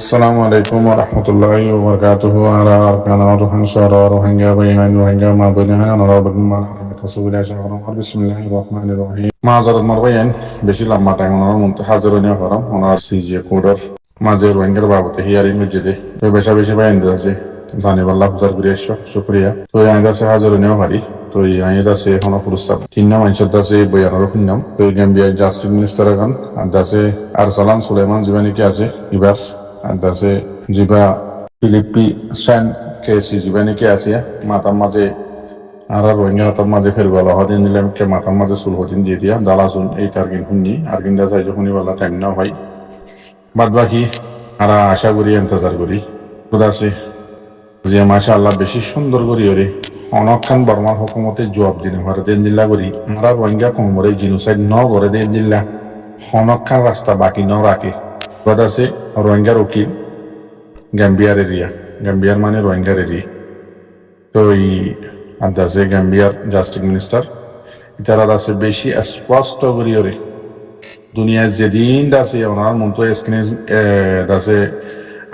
Assalamu alaikum wa rahmatullahi wa barakatuhu. Ara arkana rohingya rohingya bayna rohingya ma bayna ana rabbil alamin rasulullah sallallahu alaihi bismillahir rahmanir rahim. Mazarat marbayan beshi lamma time onar muntahazirone haram onar CJ coder মাঝে রোহিঙ্গার বাবতে hearing হচ্ছে তো বেশি বায়ান দিয়েছে জানিবাল্লাহ বুঝার ঘুরে শুক্রিয়া তো আইন আছে হাজারনে হারি তো আইন আছে এখন পুরস্কার তিন নাম আইন আছে বয়ানোর নাম তো গাম্বিয়া জাস্টিস মিনিস্টার এখন আছে আরসালান সুলাইমান জীবানিকে আছে এবার আছে জিবা ফিলিপি সেন কেসি জীবানিকে আছে মাতার মাঝে আর রোহিঙ্গা হাতার মাঝে ফেরবালা হদিন দিলাম কে মাতার মাঝে সুল হদিন দিয়ে দিয়া দালাসুন এই টার্গিন শুনি আর কিন্তু চাই যখনই বলা টাইম না হয় বাদ বাকি আরা আশা করি ইন্তজার করি আছে যে মাশাআল্লাহ বেশি সুন্দর করি ওরে অনক্ষণ বর্মার হুকুমতে জবাব দিনে ঘরে দেন দিল্লা করি আমরা রোহিঙ্গা কমরে জিনোসাইড ন করে দেন দিল্লা অনক্ষণ রাস্তা বাকি ন রাখে আছে রোহিঙ্গার উকিল গাম্বিয়ার এরিয়া গাম্বিয়ার মানে রোহিঙ্গার এরিয়া তো এই আছে গাম্বিয়ার জাস্টিস মিনিস্টার তারা আছে বেশি স্পষ্ট করি ওরে দুনিয়ায় যেদিন আছে ওনার মন্ত্র স্ক্রিনে আছে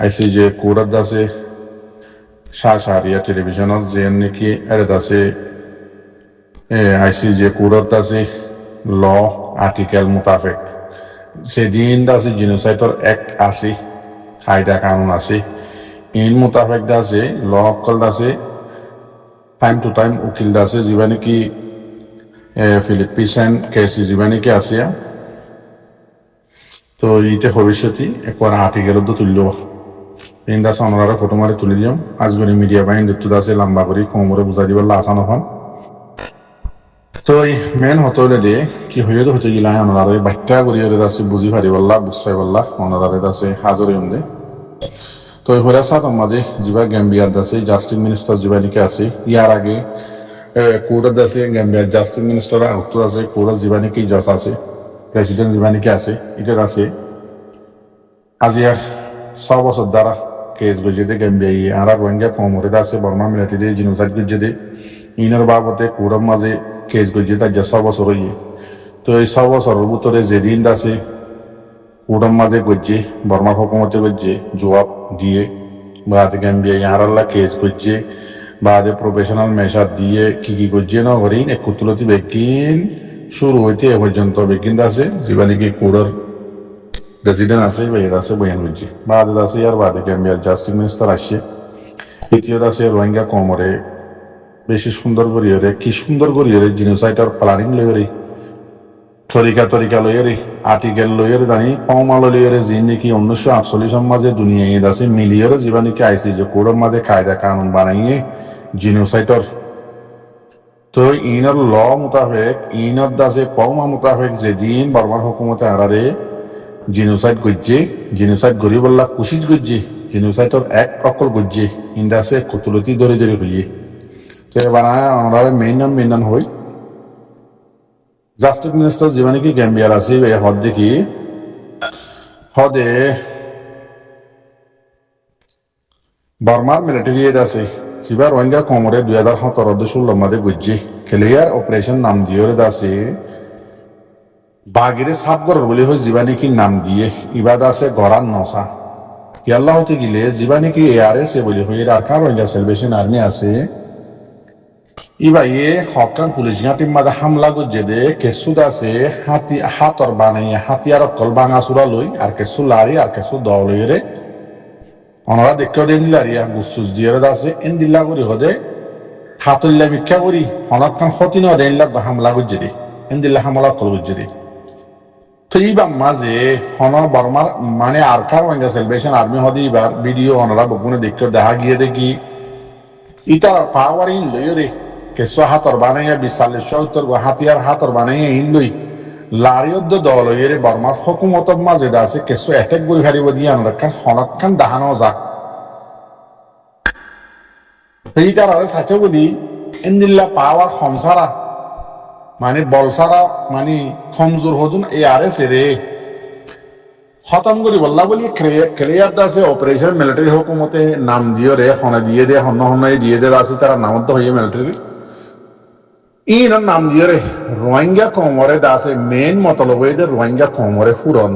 আইসি যে কোর্ট আছে শাহরিয়া টেলিভিশনের যে নাকি এটা আছে আইসি যে কোর্ট আছে ল আর্টিকেল মোতাবেক সেদিন আছে জিনোসাইডর অ্যাক্ট আছে কায়দা কানুন আছে ইন মোতাবেক আছে ল অকল আছে টাইম টু টাইম উকিল আছে যিবা নাকি ফিলিপিন কেসি যিবা নাকি আছে তো ইতে ভবিষ্যতে একবার আর্টিকেল তুলল ইন্দা সনরার ফটো মারি তুলি দিম আজগরি মিডিয়া বাহিনী দুটো আছে লম্বা করে কোমরে বুঝা দিবার আসান হন তো এই মেন হতে দিয়ে কি হয়ে তো হতে গেলে ওনারা বাচ্চা করি আছে বুঝি পারি বললা বুঝতে পারলা ওনারা আছে হাজরে হন্দে তো এই হয়ে সাত মাঝে যিবা গাম্বিয়ার আছে জাস্টিস মিনিস্টার যিবা নাকি আছে ইয়ার আগে কোর্টের আছে গাম্বিয়ার জাস্টিস মিনিস্টার উত্তর আছে কোর্টের যিবা নাকি জজ আছে প্রেসিডেন্ট যিবা নাকি আছে এটার আছে আজি আর 6 বছর দ্বারা কেস গজে দে গাম্বিয়া আর রোহিঙ্গা কমরে আছে বর্মা মিলিটারি জিনোসাইড গজে দে ইনার বাবতে কোরম মাঝে কেস গজে তার 6 বছর হইয়ে তো এই 6 বছরের ভিতরে যেদিন আছে কোরম মাঝে গজে বর্মা হুকুমতে গজে জবাব দিয়ে বাদে গাম্বিয়া আর আল্লাহ কেস গজে বাদে প্রফেশনাল মেশা দিয়ে কি গজে না করেন এক কুতুলতি বেগিন শুরু হইতে এ পর্যন্ত বেগিন আছে জীবানি কি কোড়ার প্রেসিডেন্ট আছে বাইরে আছে বয়ান হচ্ছে বাদে আছে আর বাদে গাম্বিয়ার জাস্টিস মিনিস্টার আসছে দ্বিতীয় আছে রোহিঙ্গা কমরে বেশি সুন্দর করিয়ে রে কি সুন্দর করিয়ে রে জিনোসাইডার প্ল্যানিং লইয়ে রে তরিকা লইয়ে রে আর্টিকেল লইয়ে রে জানি পাওমাল লইয়ে রে যিনি নাকি 1948 মাঝে দুনিয়ায় আছে মিলিয়র জীবা নাকি আইসি যে কোড়ের মাঝে কায়দা কানুন বানাইয়ে জিনোসাইডর তো ইনার ল মোতাবেক ইনার দাসে পাওমা মোতাবেক যেদিন বর্মার হুকুমতে আরারে জিনোসাইড গজ্জে জিনোসাইড গরিবল্লা কুশিস গজ্জে জিনোসাইডর এক অকল গজ্জে ইন্দাসে কুতুলতি ধরে হইয়ে তো বানায় আমরা মেইন হই জাস্টিস মিনিস্টার যিবা নাকি গাম্বিয়ার আছে এই হদ দেখি হদে বর্মার মিলিটারি আছে সিবা রোহিঙ্গা কমরে 2017 মাঝে গজ্জে ক্লিয়ার অপারেশন নাম দিয়ে আছে বাগিরে সাবগর বলে হয় যিবা নাকি নাম দিয়ে ইবাদ আছে গরান নসা ইয়াল্লাহ হতে গেলে যিবা নাকি এআরএস বলে হয় রাখা রোহিঙ্গা সেলিব্রেশন আর্মি আছে ইবা হকান পুলিশ টিম মাঝে হামলা গজ্জে দে কেসুদ আছে হাতর বানাইয়ে হাতিয়ার অকল বাঙা চূড়া লই আর কেসু লাড়ি আর কেসু দল রে ওনারা দেখেও দেন দিলারিয়া গুসুস দিয়ে আছে এন দিল্লা করি হদে হাতুল্লা মিথ্যা করি অনেকক্ষণ ক্ষতি না দেন লাগ হামলা গজ্জে দে এন দিল্লা হামলা কল গজ্জে দে তো এইবার মাঝে হন বর্মার মানে আরকার রোহিঙ্গা সেলিব্রেশন আর্মি হদে এবার ভিডিও ওনারা বগুনে দেখেও দেখা গিয়ে দেখি ইটার পাওয়ার ইন লই রে কেসো হাতর বানাইয়া 40-70 হাতিয়ার হাতর বানাইয়া ইন লই লারিয়দ্দ দল হইরে বর্মার হুকুমত মাঝে আছে কেসো অ্যাটাক করে হারিব দিয়ে আমরা হনক্ষণ দাহানো যা এইটার আরে সাথে বলি ইন্দিল্লা পাওয়ার খমসারা মানে বলসারা মানে খমজোর হদুন এই আরে সেরে খতম করি বললা বলি ক্লিয়ার আছে অপারেশন মিলিটারি হুকুমতে নাম দিয়ে রে হনে দিয়ে দে হন্য দিয়ে দে আছে তারা নামত হইয়ে মিলিটারি ইন নাম দিয়ে রে রোহিঙ্গা কমরে দাসে মেন মতলব এদের রোহিঙ্গা কমরে ফুরন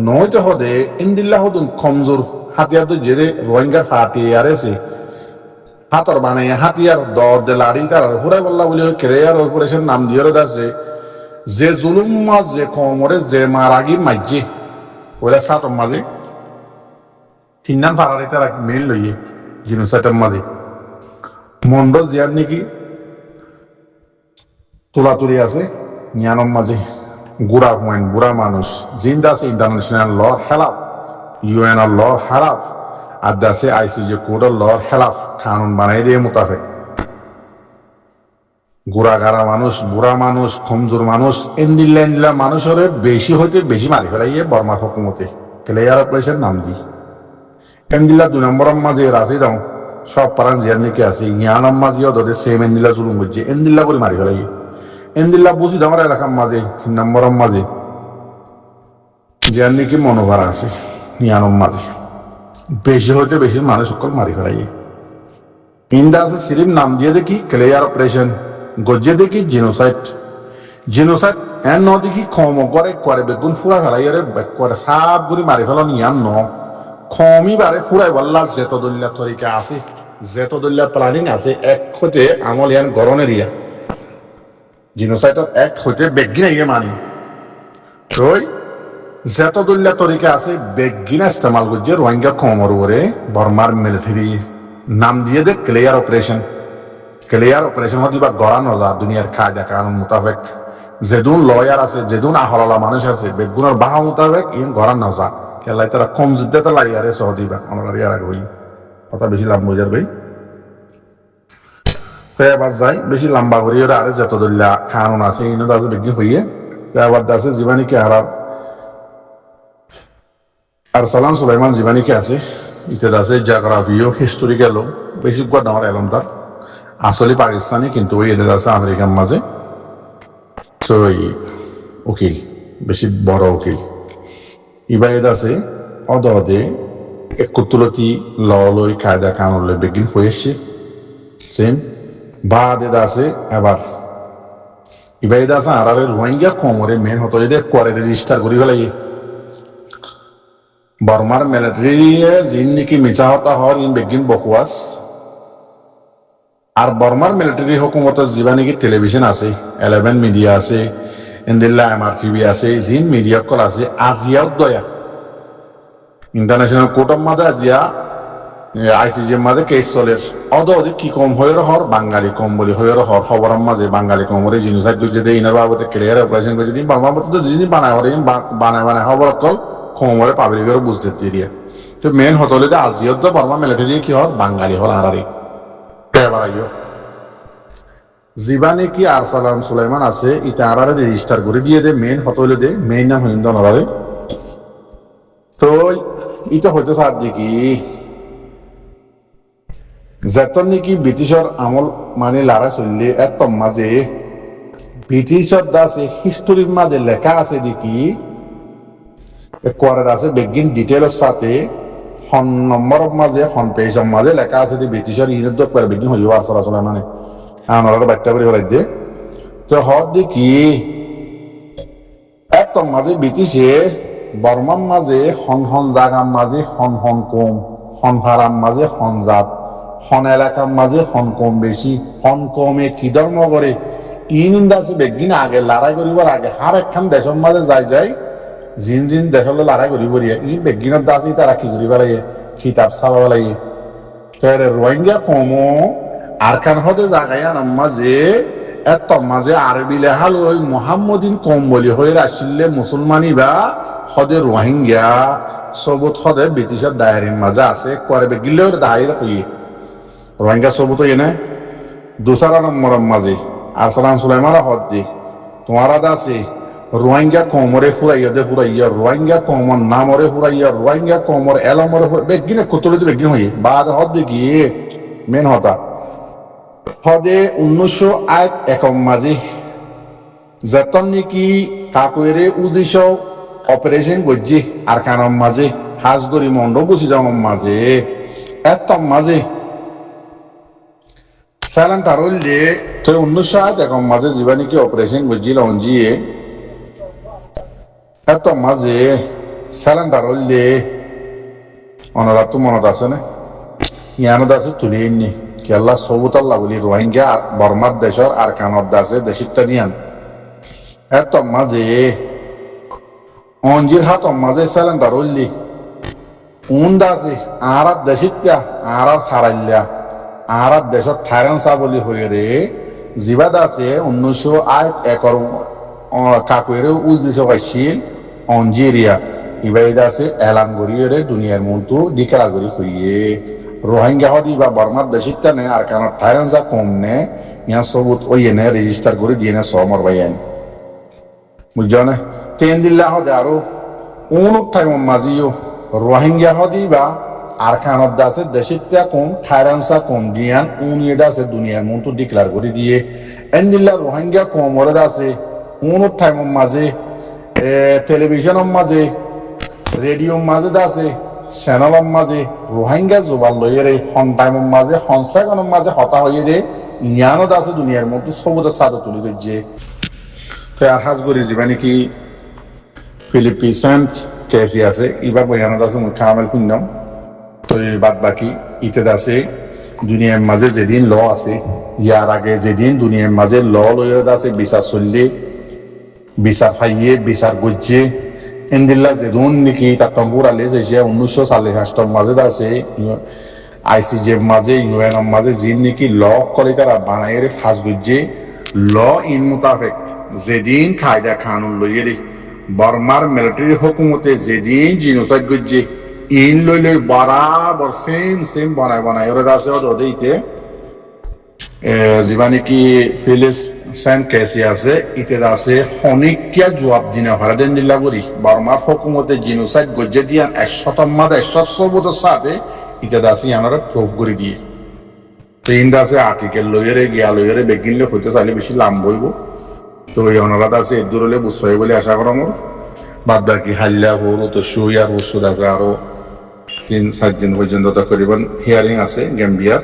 নয়তো হদে ইন্দিল্লা হদুন কমজোর হাতিয়ার তো যে রোহিঙ্গা ফাটি আর এসে হাতর বানাই হাতিয়ার দে লাড়ি তার হুরাই বল্লা বলে কেরিয়ার অপারেশন নাম দিয়ে আছে যে জুলুম মাছ যে কমরে যে মারাগি মাইজে ওরা সাতর মাঝে তিন পাড়ারে তারা মেল লইয়ে জিনোসাইটের মাঝে মন্ডল জিয়ার নাকি তোলাতুলি আছে নিয়ানম মাঝে গুড়া হুয়েন বুড়া মানুষ জিন্দা আছে ইন্টারন্যাশনাল ল খেলাফ ইউএন ল খেলাফ আর দাসে আইসিজে কোডের ল খেলাফ কানুন বানাই দিয়ে মোতাবেক গুড়াগাড়া মানুষ বুড়া মানুষ কমজোর মানুষ এন্দিল্লা মানুষের বেশি হইতে বেশি মারি ফেলাইয়ে বর্মার হকুমতে ক্লিয়ার অপারেশন নাম দি এন্দিল্লা 2 নম্বরের মাঝে রাজি দাও সব পারান জিয়ার নাকি আছে ইয়ানম মাঝেও দোদের সেম এন্দিল্লা জুলুম করছে এন্দিল্লা করে মারি ফেলাইয়ে এন্দিল্লা বুঝি আমার এলাকার মাঝে 3 নম্বরের মাঝে জিয়ার নাকি মনোভার আছে ইয়ানম মাঝে বেশি হইতে বেশি মানুষ সকল মারি ফেলাইয়ে ইন্দা আছে সিরিম নাম দিয়ে দেখি ক্লিয়ার অপারেশন গজ্জে দেখি জিনোসাইড এন ন দেখি খম করে বেগুন ফুরা ফেলাইয়ারে করে সাপ গুড়ি মারি ফেলান ইয়ান ন খমি বারে ফুরাই বললা যেত দল্লা তরিকা আছে যেত দল্লা প্ল্যানিং আছে এক হতে আমল ইয়ান গরন এরিয়া জিনোসাইডত এক হতে বেগিন আইয়ে মানি ওই যেত দল্লা তরিকা আছে বেগিনা ইস্তেমাল করছে রোহিঙ্গা কমর উপরে বর্মার মিলিটারি নাম দিয়ে দে ক্লিয়ার অপারেশন হতে বা গড়া নজা দুনিয়ার কায়দা কানুন মোতাবেক যেদুন লয়ার আছে যেদুন আহলালা মানুষ আছে বেগুনের বাহা মোতাবেক ইন গড়া নজা কেলাই তারা কম জিদ্দে তো লাইয়ারে সহ দিবা আমরা ইয়ার আগে হই কথা বেশি লাভ বোঝার ভাই তো এবার যাই বেশি লম্বা করি ওরা আরে যত দল্লা কানুন আছে ইনো দাজু বিজ্ঞ হইয়ে তো এবার দাসে জীবানী কে হারাম আর সালাম সুলাইমান জীবানী কে আছে ইতে দাসে জিওগ্রাফিও হিস্টোরিক্যাল বেশি গড আমার এলম তার আসলে পাকিস্তানি কিন্তু ওই এদের আছে আমেরিকার মাঝে তো উকিল বেশি বড় উকিল ইবাইদ আছে অদে একুতুলতি লই কায়দা কানুন লই বেগিন হয়েছে সেম বাদ আছে এবার ইবাইদ আছে আর রোহিঙ্গা কমরে মেন হতো যদি করে রেজিস্টার করি ফেলাই বর্মার মিলিটারি জিন নাকি মিছা হতা হর ইন বেগিন বকুয়াস আর বর্মার মিলিটারি হুকুমতের যিবা নাকি টেলিভিশন আছে 11 মিডিয়া আছে ইন্দিল্লা MRTV আছে জিন মিডিয়া কল আছে আজিয়া দয়া ইন্টারন্যাশনাল কোর্ট অফ মাঝে আজিয়া ICJ মাঝে কেস চলে অদি কি কম হয়ে হর বাঙালি কম বলি হয়ে হর খবর মাঝে বাঙালি কম বলে জিনিসাইড করছে দে ইনার বাবদে ক্লিয়ার অপারেশন করে দিন বর্মার মতো জিনিস বানায় হরে বানায় খবর কল খবরে পাবলিকের বুঝতে দিয়ে তো মেন হতলে যে আজিয়া তো বর্মা মিলিটারি কি হর বাঙালি হল আরারি এবার আইও জীবানে কি আর সালাম সুলাইমান আছে ইটা আরারে রেজিস্টার করে দিয়ে দে মেন হতলে দে মেন নাম হিন্দ নরারে তো ইটা হইতে সাথ দেখি যেতন নাকি ব্রিটিশর আমল মানে লারা চললে এত মাঝে ব্রিটিশর দাসে হিস্টোরির মাঝে লেখা আছে দেখি করে আছে বেগিন ডিটেলর সাথে হন নম্বর মাঝে হন পেজের মাঝে লেখা আছে যে ব্রিটিশর ইনের দোক পারে বেগিন হইব আসলে মানে আমরা বাচ্চা করে ফেলাই দিয়ে তো হর দেখি এত মাঝে ব্রিটিশে বর্মার মাঝে হন জাগার মাঝে হন কম হন ভাড়ার মাঝে হন জাত হন এলাকার মাঝে হন কম বেশি হন কমে কি ধর্ম করে ইন্দাসে বেগিন আগে লড়াই করিবার আগে হার একখান দেশের মাঝে যায় জিন দেশলে লড়াই করিব ই বেগিনের দাসই তারা কি করিব লাগে কিতাব চালাব লাগে রোহিঙ্গা কমো আর খান হতে জাগায় মাঝে এত মাঝে আরবি লেহাল ওই মোহাম্মদিন কম বলি হয়ে আসলে মুসলমানি বা হদে রোহিঙ্গা সবুত হদে ব্রিটিশের দায়ের মাঝে আছে করে বেগিলে দায়ের হইয়ে রোহিঙ্গা সবুত এনে 2 নম্বর মাঝে আসলাম সুলাইমান হদ দি তোমার আছে রোহিঙ্গা কমরে ফুরাইয়া রোহিঙ্গা কমর নামরে ফুরাইয়া রোহিঙ্গা কমর এলমরে বেগিনে কুতুলিতে বেগিন হইয়ে বাদ হদ দেখি মেন হতা হদে 1901 মাঝে যেতন নাকি কাকুরে উদ্দেশ্য অপারেশন করছি আর কারণ মাঝে হাজগরি মন্ড বুঝি যাওয়ার মাঝে এত মাঝে স্যালেন্টার হইলে তো 1901 মাঝে যিবা নাকি অপারেশন করছিল অঞ্জিয়ে এত মাঝে স্যালেন্টার হইলে অনরা তো মনত আছে না ইয়ানত আছে তুলি নি কেলা সবুতাল্লা বলি রোহিঙ্গা বর্মার দেশর আর কানত আছে দেশিতা দিয়ান এত মাঝে অঞ্জির হাত মাঝে সিলিন্ডার উল্লি উন্দাসি আর দেশিতা আর হারাইল্লা আর দেশত থাইরানসা বলি হয়ে রে জিবাদ আছে 1908 একর কাকুয়েরে উজ দিছে পাইছিল অঞ্জিরিয়া ইবাইদ আছে এলান গরিয়ে দুনিয়ার মন্তু ডিকার গরি হইয়ে রোহিঙ্গা হদি বা বর্মার দেশিতা নে আর কারণ থাইরানসা কম নে ইয়া সবুত ওই নে রেজিস্টার করে দিয়ে নে সমর বাইন বুঝছো না তেন দিল্লা হদে আরো উনুক টাইম মাজিও রোহিঙ্গা হদি বা আর কানত দাসে দেশিতা কম থাইরানসা কম দিয়ান উনিয়ে দাসে দুনিয়ার মন্তু ডিক্লার করে দিয়ে এন দিল্লা রোহিঙ্গা কম ওরে দাসে উনুক টাইম মাঝে টেলিভিশনের মাঝে রেডিওর মাঝে দাসে চ্যানেলের মাঝে রোহিঙ্গা জোবাল লইয়ে রে হন টাইমের মাঝে হনসাগনের মাঝে হতা হইয়ে দে ইয়ানো দাসে দুনিয়ার মধ্যে সবুদের সাদা তুলে দিচ্ছে তো আর হাজ করি যাবা নাকি ফিলিপিন্স কেসি আছে এবার বইয়ানো দাসে মুখ কামেল পুণ্যম তো বাদ বাকি ইতে দাসে দুনিয়ার মাঝে যেদিন ল আছে ইয়ার আগে যেদিন দুনিয়ার মাঝে ল লইয়ে দাসে বিচার চললে বিচার ফাইয়ে বিচার গজ্জে ইন্দিল্লা যেদুন নাকি তার টম্পুরা লে যাইছে 1940 মাঝে আছে আইসিজে মাঝে ইউএন মাঝে জিন নাকি ল করে তারা বানাইরে ফাঁস গজ্জে ল ইন মুতাফেক যেদিন কায়দা কানুন লইয়ে রে বর্মার মিলিটারি হুকুমতে যেদিন জিনোসাইড গজ্জে ইন লই লই বরাবর সেম বানায় ওরা আছে ওদেরতে যিবা নাকি ফিলিস সেন্ট কেসি আছে ইতে আছে হনিকিয়া জবাব দিনা ভারতেন দিল্লা করি বর্মার হুকুমতে জিনোসাইড গজ্জে দিয়ান 100 বছর সাথে ইতে আছে ইয়ানারা প্রুভ করে দিয়ে তো ইন্দা আছে আর্টিকেল লইরে গিয়া লইরে বেগিনলে হইতে চাইলে বেশি লাম বইব তো এই অনারাত আছে দূরলে বুঝাই বলে আশা করা মোর বাদ বাকি হাল্লা হরু তো শুই আর ওষুধ আছে আরো 3-4 দিন পর্যন্ত করিবেন হিয়ারিং আছে গ্যাম্বিয়ার